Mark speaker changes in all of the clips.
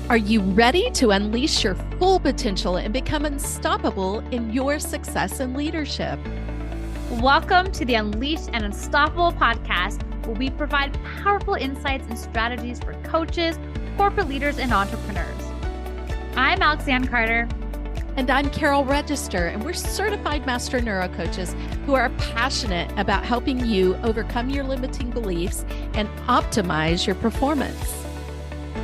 Speaker 1: Are you ready to unleash your full potential and become unstoppable in your success and leadership?
Speaker 2: Welcome to the Unleashed and Unstoppable podcast, where we provide powerful insights and strategies for coaches, corporate leaders, and entrepreneurs. I'm Alexanne Carter.
Speaker 1: And I'm Carol Register, and we're certified master neurocoaches who are passionate about helping you overcome your limiting beliefs and optimize your performance.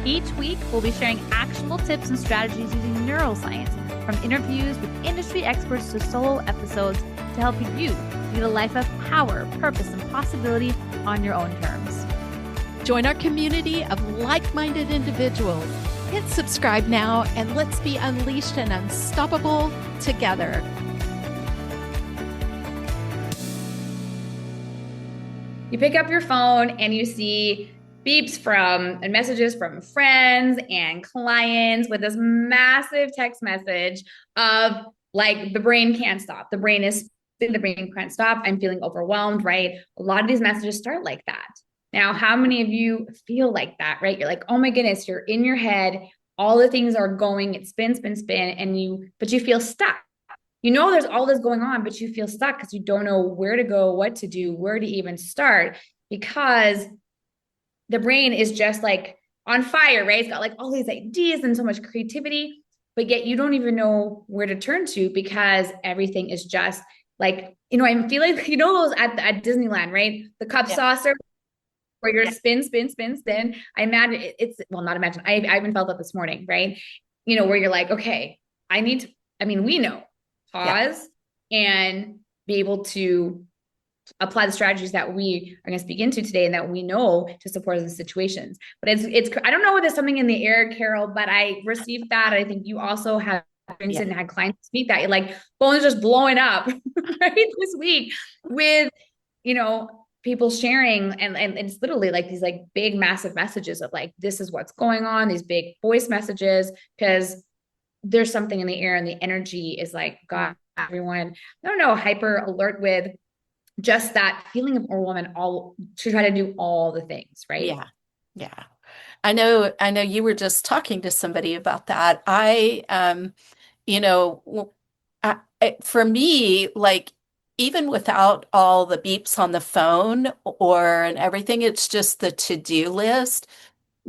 Speaker 2: Each week, we'll be sharing actionable tips and strategies using neuroscience, from interviews with industry experts to solo episodes to help you lead a life of power, purpose, and possibility on your own terms.
Speaker 1: Join our community of like-minded individuals. Hit subscribe now and let's be unleashed and unstoppable together.
Speaker 3: You pick up your phone and you see beeps and messages from friends and clients with this massive text message of like, the brain can't stop. The brain can't stop. I'm feeling overwhelmed, right? A lot of these messages start like that. Now, how many of you feel like that, right? You're like, oh my goodness, you're in your head. All the things are going, it spin, but you feel stuck. You know, there's all this going on, but you feel stuck because you don't know where to go, what to do, where to even start, because the brain is just like on fire, right? It's got like all these ideas and so much creativity, but yet you don't even know where to turn to because everything is just like, you know, I feel like, you know, those at Disneyland, right? The cup saucer where you're spin. I imagine I even felt that this morning, right? You know, where you're like, okay, we know, pause and be able to apply the strategies that we are going to speak into today and that we know to support those situations. But it's I don't know if there's something in the air, Carol, but I received that. I think you also have and had clients speak that, like, phones just blowing up right this week with, you know, people sharing and it's literally like these like big massive messages of like, this is what's going on, these big voice messages, because there's something in the air and the energy is like, God, everyone, I don't know, hyper alert with just that feeling of overwhelm and all to try to do all the things, right?
Speaker 1: Yeah. I know you were just talking to somebody about that. For me, like, even without all the beeps on the phone and everything, it's just the to-do list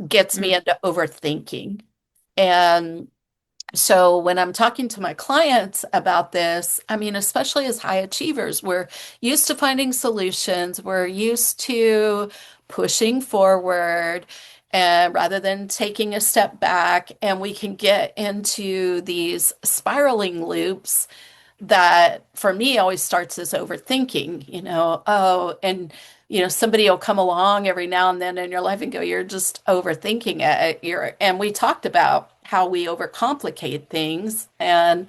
Speaker 1: gets me into overthinking. And so when I'm talking to my clients about this, I mean, especially as high achievers, we're used to finding solutions. We're used to pushing forward and rather than taking a step back, and we can get into these spiraling loops that for me always starts as overthinking, somebody will come along every now and then in your life and go, you're just overthinking it. And we talked about how we overcomplicate things. And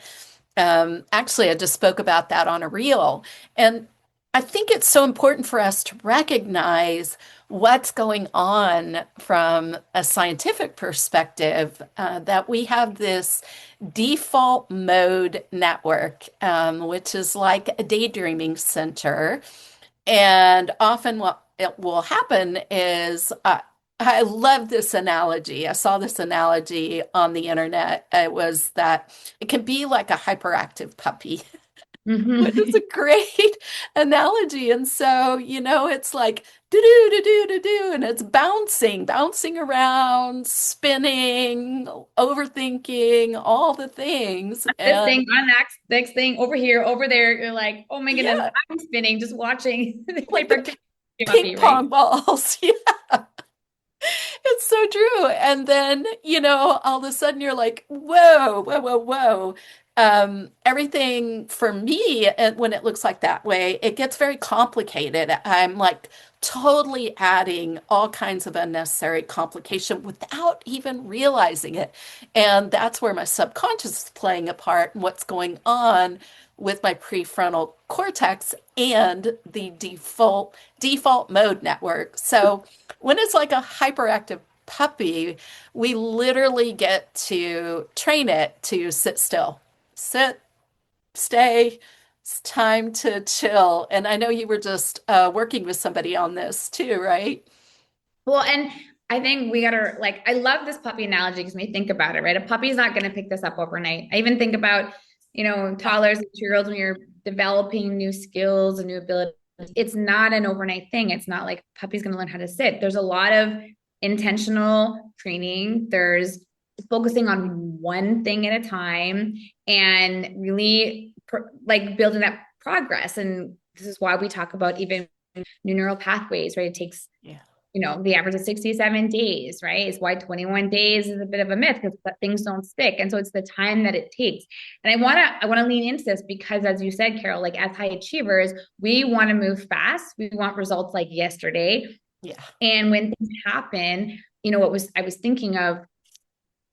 Speaker 1: actually, I just spoke about that on a reel. And I think it's so important for us to recognize what's going on from a scientific perspective, that we have this default mode network, which is like a daydreaming center. And often what it will happen is, I love this analogy. I saw this analogy on the internet. It was that it can be like a hyperactive puppy. Which is a great analogy. And so, it's like do do do do do, and it's bouncing around, spinning, overthinking, all the things.
Speaker 3: This thing on next thing over here, over there. You're like, oh my goodness, I'm spinning, just watching
Speaker 1: like the ping pong balls. Yeah. It's so true. And then, all of a sudden you're like, whoa, whoa, whoa, whoa. Everything for me, when it looks like that way, it gets very complicated. I'm like totally adding all kinds of unnecessary complication without even realizing it. And that's where my subconscious is playing a part in what's going on with my prefrontal cortex and the default mode network. So when it's like a hyperactive puppy, we literally get to train it to sit still. Sit, stay, it's time to chill. And I know you were just working with somebody on this too, right?
Speaker 3: Well, and I think we gotta like, I love this puppy analogy because when you think about it, right? A puppy is not going to pick this up overnight. I even think about, toddlers and 2-year-olds when you're developing new skills and new abilities. It's not an overnight thing. It's not like puppy's going to learn how to sit. There's a lot of intentional training. There's focusing on one thing at a time and really like building that progress. And this is why we talk about even new neural pathways, right? It takes
Speaker 1: Yeah.
Speaker 3: the average is 67 days, right? It's why 21 days is a bit of a myth because things don't stick. And so it's the time that it takes. And I want to lean into this because as you said, Carol, like as high achievers, we want to move fast. We want results like yesterday.
Speaker 1: Yeah.
Speaker 3: And when things happen, I was thinking of,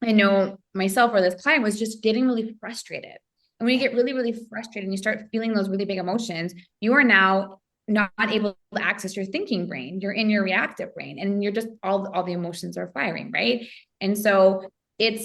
Speaker 3: I know myself or this client was just getting really frustrated. And when you get really, really frustrated and you start feeling those really big emotions, you are now not able to access your thinking brain. You're in your reactive brain and you're just all the emotions are firing, right? And so I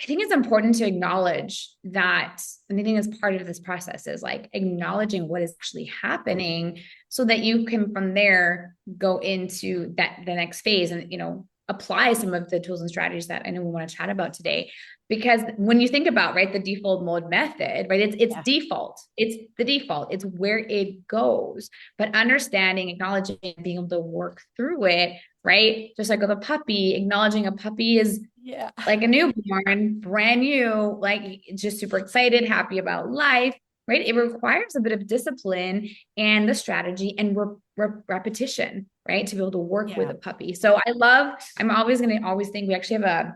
Speaker 3: think it's important to acknowledge that. And I think as part of this process is like acknowledging what is actually happening so that you can from there go into the next phase and, apply some of the tools and strategies that I know we want to chat about today. Because when you think about, right, the default mode method, right, it's
Speaker 1: Yeah.
Speaker 3: default. It's the default. It's where it goes. But understanding, acknowledging, being able to work through it, right? Just like with a puppy, acknowledging a puppy is
Speaker 1: Yeah.
Speaker 3: like a newborn, brand new, like just super excited, happy about life, right? It requires a bit of discipline and the strategy and repetition, right? To be able to work with
Speaker 1: Yeah.
Speaker 3: a puppy. So I'm always going to always think we actually have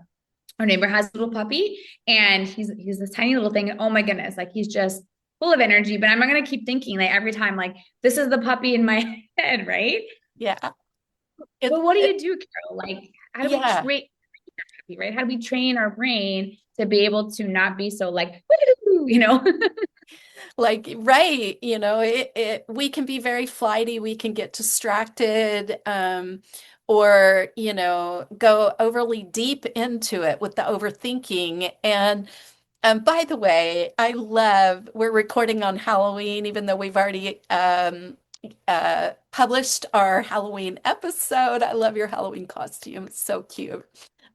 Speaker 3: our neighbor has a little puppy and he's this tiny little thing. And oh my goodness, like he's just full of energy, but I'm not going to keep thinking like every time, like this is the puppy in my head, right?
Speaker 1: Yeah.
Speaker 3: But what do you do, Carol? Like, how do we
Speaker 1: Yeah.
Speaker 3: train, right? How do we train our brain to be able to not be so like,
Speaker 1: Like, right, we can be very flighty, we can get distracted, or, go overly deep into it with the overthinking. And by the way, we're recording on Halloween, even though we've already published our Halloween episode. I love your Halloween costume. It's so cute.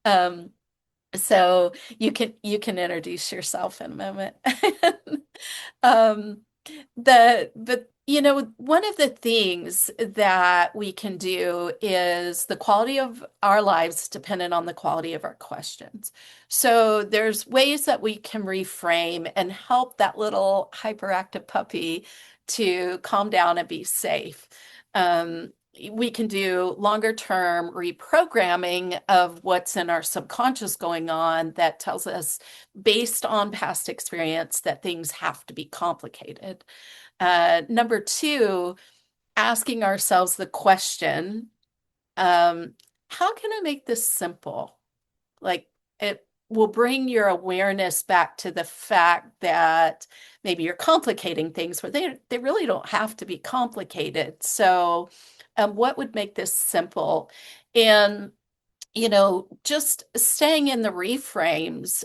Speaker 1: Um, so you can introduce yourself in a moment. Um, but one of the things that we can do is the quality of our lives dependent on the quality of our questions. So there's ways that we can reframe and help that little hyperactive puppy to calm down and be safe. We can do longer term reprogramming of what's in our subconscious going on that tells us, based on past experience, that things have to be complicated. Number two, asking ourselves the question, how can I make this simple? Like, it will bring your awareness back to the fact that maybe you're complicating things where they really don't have to be complicated. So, what would make this simple? And just staying in the reframes.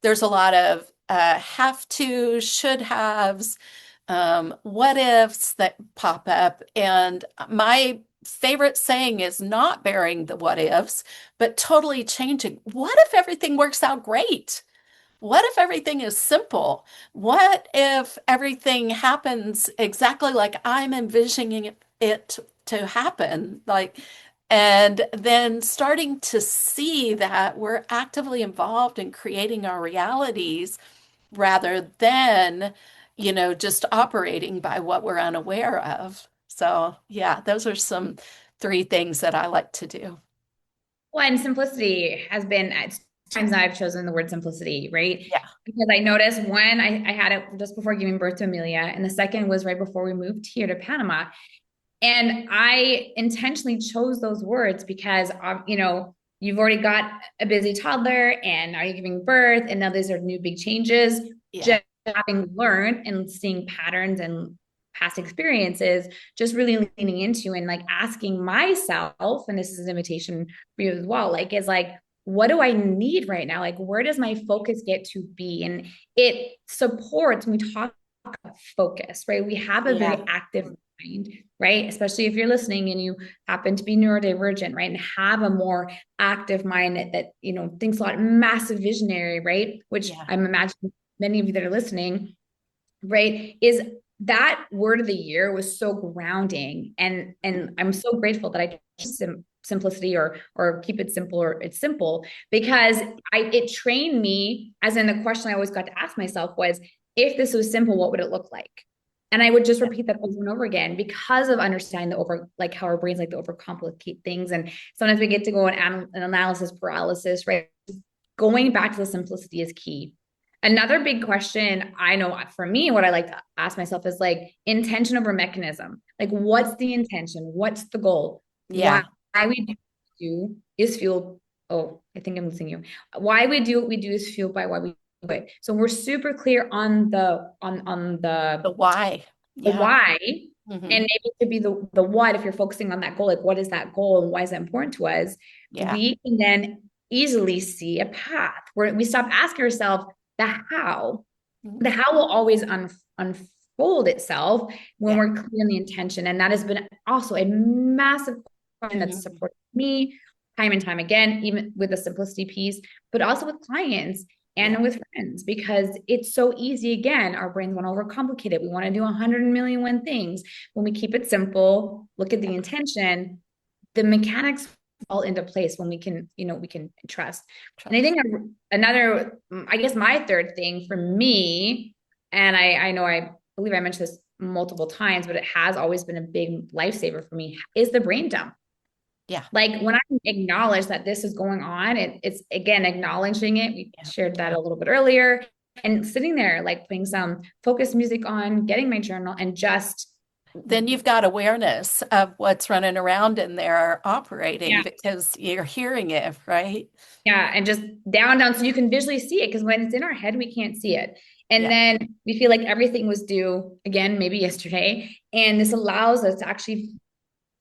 Speaker 1: There's a lot of have to, should haves, what ifs that pop up. And my favorite saying is not bearing the what ifs, but totally changing. What if everything works out great? What if everything is simple? What if everything happens exactly like I'm envisioning it to happen? And then starting to see that we're actively involved in creating our realities rather than, just operating by what we're unaware of. So, yeah, those are some three things that I like to do.
Speaker 3: Well, and simplicity has been at times I've chosen the word simplicity, right?
Speaker 1: Yeah.
Speaker 3: Because I noticed one, I had it just before giving birth to Amelia, and the second was right before we moved here to Panama. And I intentionally chose those words because, you've already got a busy toddler and are you giving birth? And now these are new big changes.
Speaker 1: Yeah.
Speaker 3: Just having learned and seeing patterns and past experiences, just really leaning into and like asking myself, and this is an invitation for you as well, like, is like, what do I need right now? Like, where does my focus get to be? And it supports when we talk focus, right? We have a very
Speaker 1: Yeah.
Speaker 3: active mind, right? Especially if you're listening and you happen to be neurodivergent, right? And have a more active mind that thinks a lot, massive visionary, right? Which
Speaker 1: Yeah.
Speaker 3: I'm imagining many of you that are listening, right? Is that word of the year was so grounding. And I'm so grateful that I simplicity or keep it simple, or it's simple, because it trained me, as in the question I always got to ask myself was, if this was simple, what would it look like? And I would just repeat that over and over again, because of understanding like how our brains like to overcomplicate things. And sometimes we get to go in an analysis paralysis, right? Going back to the simplicity is key. Another big question I know for me, what I like to ask myself is like intention over mechanism. Like, what's the intention? What's the goal? Why
Speaker 1: Yeah.
Speaker 3: we do is fueled. Oh, I think I'm losing you. Why we do what we do is fueled by why we do it. So we're super clear on
Speaker 1: The why.
Speaker 3: the
Speaker 1: Yeah.
Speaker 3: why,
Speaker 1: Hmm.
Speaker 3: and maybe it could be the what. If you're focusing on that goal, like what is that goal and why is that important to us?
Speaker 1: Yeah.
Speaker 3: We can then easily see a path where we stop asking ourselves the how.
Speaker 1: Mhm.
Speaker 3: The how will always unfold itself when
Speaker 1: Yeah.
Speaker 3: we're clear on the intention. And that has been also a massive question that's
Speaker 1: Hmm.
Speaker 3: supported me time and time again, even with the simplicity piece, but also with clients
Speaker 1: Yeah.
Speaker 3: and with friends, because it's so easy. Again, our brains want to overcomplicate it. We want to do 100 million things. When we keep it simple, look at the intention, the mechanics fall into place when we can trust. And I
Speaker 1: Trust.
Speaker 3: think another, I guess my third thing for me, and I know I believe I mentioned this multiple times, but it has always been a big lifesaver for me, is the brain dump.
Speaker 1: Yeah.
Speaker 3: Like when I acknowledge that this is going on, it's again acknowledging it. We
Speaker 1: Yeah.
Speaker 3: shared that a little bit earlier, and sitting there, like putting some focused music on, getting my journal, and just
Speaker 1: Then you've got awareness of what's running around in there operating
Speaker 3: yeah,
Speaker 1: because you're hearing it, right?
Speaker 3: yeah, and just down, so you can visually see it. Because when it's in our head, we can't see it. And
Speaker 1: Yeah.
Speaker 3: then we feel like everything was due again, maybe yesterday. And this allows us to actually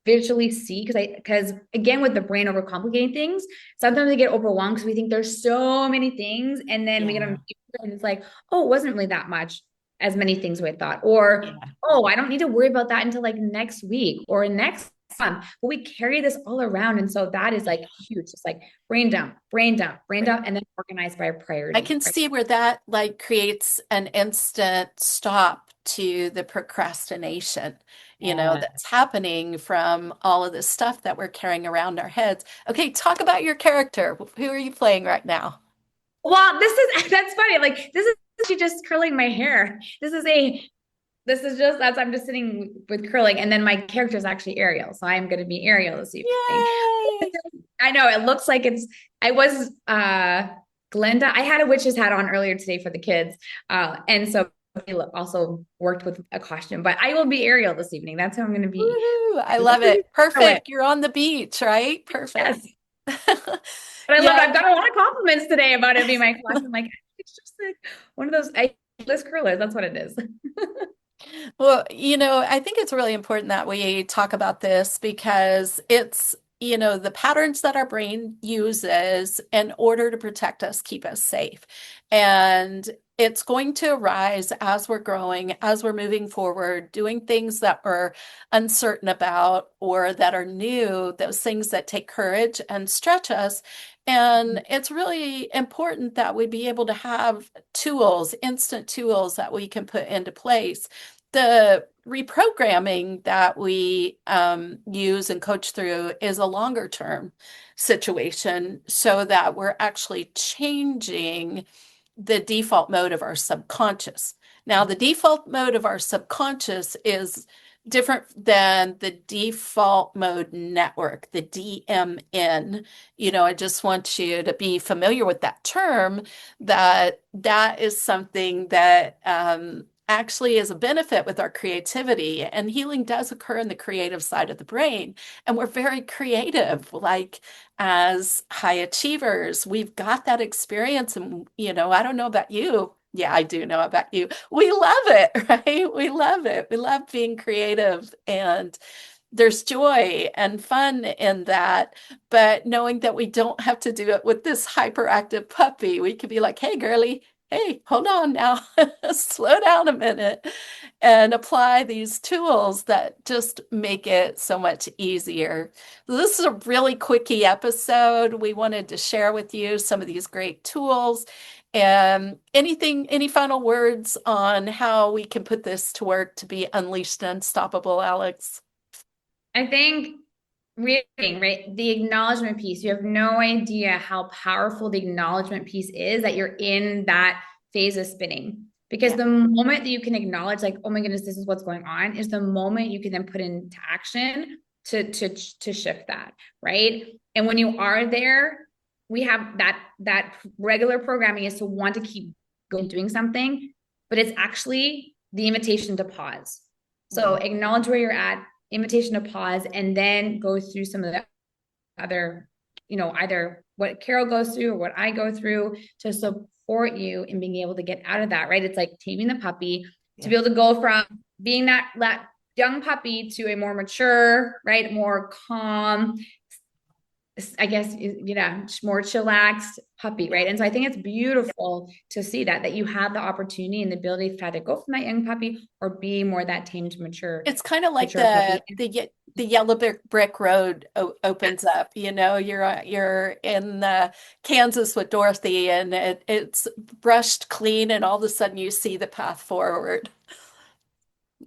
Speaker 3: visually see, because again, with the brain overcomplicating things, sometimes we get overwhelmed because we think there's so many things, and then we get on
Speaker 1: Yeah.
Speaker 3: paper and it's like, oh, it wasn't really that much, as many things we thought, or
Speaker 1: Yeah.
Speaker 3: oh, I don't need to worry about that until like next week or next month. But we carry this all around, and so that is like huge. It's like brain dump, brain dump, brain
Speaker 1: Right.
Speaker 3: dump, and then organized by
Speaker 1: I
Speaker 3: priority,
Speaker 1: can
Speaker 3: right?
Speaker 1: see where that like creates an instant stop to the procrastination,
Speaker 3: Yeah.
Speaker 1: that's happening from all of this stuff that we're carrying around our heads. Okay, talk about your character. Who are you playing right now?
Speaker 3: Well, this is that's funny. Like this is actually just curling my hair. This is just that's I'm just sitting with curling, and then my character is actually Ariel, so I'm going to be Ariel this evening.
Speaker 1: Yay!
Speaker 3: I know it looks like I was Glenda. I had a witch's hat on earlier today for the kids, and so I also worked with a costume. But I will be Ariel this evening. That's who I'm going to be.
Speaker 1: Woohoo! I
Speaker 3: This
Speaker 1: love
Speaker 3: is
Speaker 1: it.
Speaker 3: Charlotte.
Speaker 1: Perfect. You're on the beach, right? Perfect.
Speaker 3: Yes, but I love it.
Speaker 1: Yeah.
Speaker 3: I've got a lot of compliments today about it being my costume. Like it's just like one of those list curlers. That's what it is.
Speaker 1: Well, I think it's really important that we talk about this because it's, the patterns that our brain uses in order to protect us, keep us safe. And it's going to arise as we're growing, as we're moving forward, doing things that we're uncertain about or that are new, those things that take courage and stretch us. And it's really important that we be able to have tools, instant tools that we can put into place. The reprogramming that we use and coach through is a longer term situation so that we're actually changing the default mode of our subconscious. Now, the default mode of our subconscious is different than the default mode network, the DMN. I just want you to be familiar with that term, that is something that actually is a benefit with our creativity. And healing does occur in the creative side of the brain. And we're very creative, like as high achievers. We've got that experience. And, I don't know about you. Yeah, I do know about you. We love it, right? We love it. We love being creative, and there's joy and fun in that. But knowing that we don't have to do it with this hyperactive puppy, we could be like, hey, girly. hey, hold on now, slow down a minute and apply these tools that just make it so much easier. This is a really quickie episode. We wanted to share with you some of these great tools. And any final words on how we can put this to work to be unleashed and unstoppable, Alex?
Speaker 3: I think reading, right? The acknowledgement piece. You have no idea how powerful the acknowledgement piece is that you're in that phase of spinning. Because the moment that you can acknowledge, like, oh my goodness, this is what's going on, is the moment you can then put into action to shift that, right? And when you are there, we have that regular programming is to want to keep going doing something, but it's actually the invitation to pause. So acknowledge where you're at, invitation to pause, and then go through some of the other, either what Carol goes through or what I go through to support you in being able to get out of that, right? It's like taming the puppy to be able to go from being that young puppy to a more mature, right? More calm, I guess, more chillaxed puppy, right? And so I think it's beautiful to see that you have the opportunity and the ability to either go from that young puppy or be more that tamed, mature.
Speaker 1: It's kind of like the yellow brick road opens up. You're in Kansas with Dorothy, and it's brushed clean, and all of a sudden you see the path forward.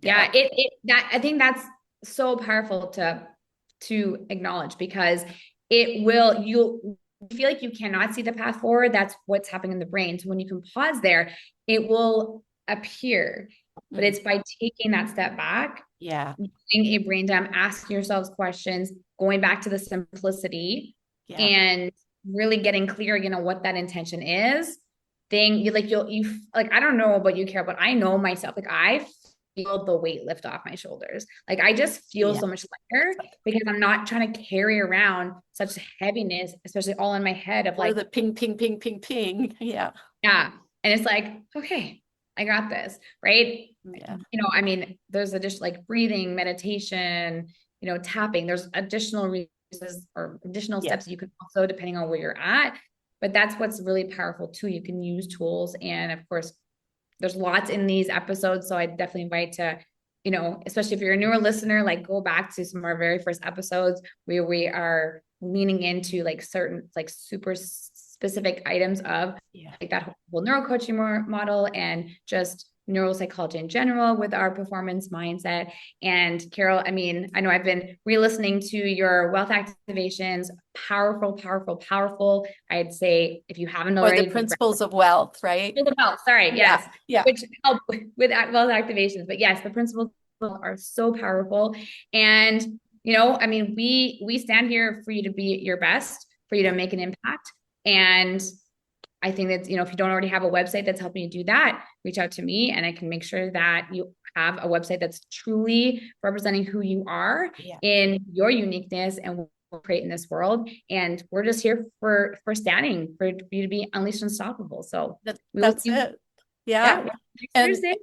Speaker 3: Yeah, I think that's so powerful to acknowledge, because you'll feel like you cannot see the path forward. That's what's happening in the brain. So when you can pause there, it will appear. But it's by taking that step back, doing a brain dump, asking yourselves questions, going back to the simplicity, and really getting clear, what that intention is. I don't know about you, Carol, but I know myself. Like, I feel the weight lift off my shoulders. Like, I just feel so much lighter because I'm not trying to carry around such heaviness, especially all in my head of like
Speaker 1: the ping, ping, ping, ping, ping. Yeah.
Speaker 3: And it's like, okay, I got this. Right.
Speaker 1: Yeah.
Speaker 3: There's additional like breathing, meditation, tapping, there's additional resources or additional steps you can also, depending on where you're at. But that's what's really powerful too. You can use tools. And of course, there's lots in these episodes. So I definitely invite to, especially if you're a newer listener, like go back to some of our very first episodes where we are leaning into like certain, like super specific items of like that whole neurocoaching model and just neuropsychology in general with our performance mindset. And Carol, I know I've been re-listening to your wealth activations, powerful, powerful, powerful. I'd say if you haven't already.
Speaker 1: Or the principles of wealth, right?
Speaker 3: Sorry. Yes.
Speaker 1: Yeah.
Speaker 3: Which help with wealth activations. But yes, the principles are so powerful. And, we stand here for you to be your best, for you to make an impact. And I think that, if you don't already have a website that's helping you do that, reach out to me and I can make sure that you have a website that's truly representing who you are in your uniqueness and what we're creating this world. And we're just here for standing, for you to be unleashed unstoppable. So
Speaker 1: that's it. Yeah.
Speaker 3: Next Thursday.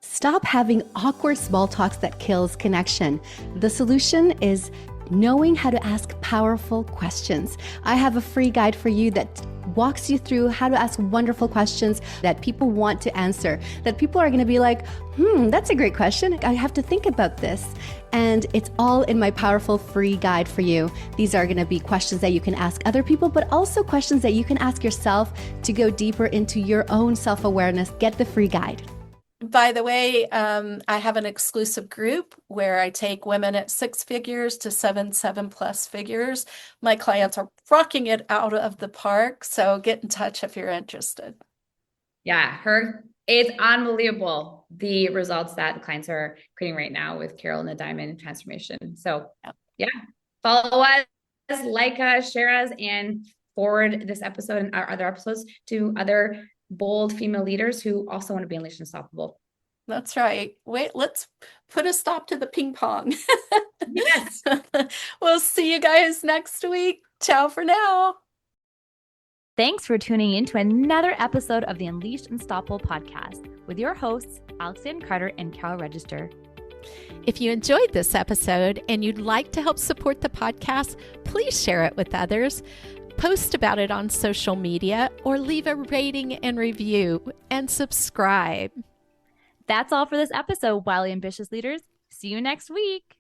Speaker 4: Stop having awkward small talks that kills connection. The solution is knowing how to ask powerful questions. I have a free guide for you that walks you through how to ask wonderful questions that people want to answer, that people are going to be like, that's a great question. I have to think about this. And it's all in my powerful free guide for you. These are going to be questions that you can ask other people, but also questions that you can ask yourself to go deeper into your own self-awareness. Get the free guide.
Speaker 1: By the way, I have an exclusive group where I take women at 6 figures to 7+ figures. My clients are rocking it out of the park. So get in touch if you're interested.
Speaker 3: Yeah, it's unbelievable, the results that the clients are creating right now with Carol and the Diamond Transformation. So follow us, like us, share us, and forward this episode and our other episodes to other bold female leaders who also want to be unleashed and unstoppable.
Speaker 1: That's right. Wait, let's put a stop to the ping pong.
Speaker 3: Yes.
Speaker 1: We'll see you guys next week. Ciao for now.
Speaker 2: Thanks for tuning in to another episode of the Unleashed Unstoppable podcast with your hosts, Alexandra Carter and Carol Register.
Speaker 1: If you enjoyed this episode and you'd like to help support the podcast, please share it with others. Post about it on social media or leave a rating and review and subscribe.
Speaker 2: That's all for this episode, Wildly Ambitious Leaders. See you next week.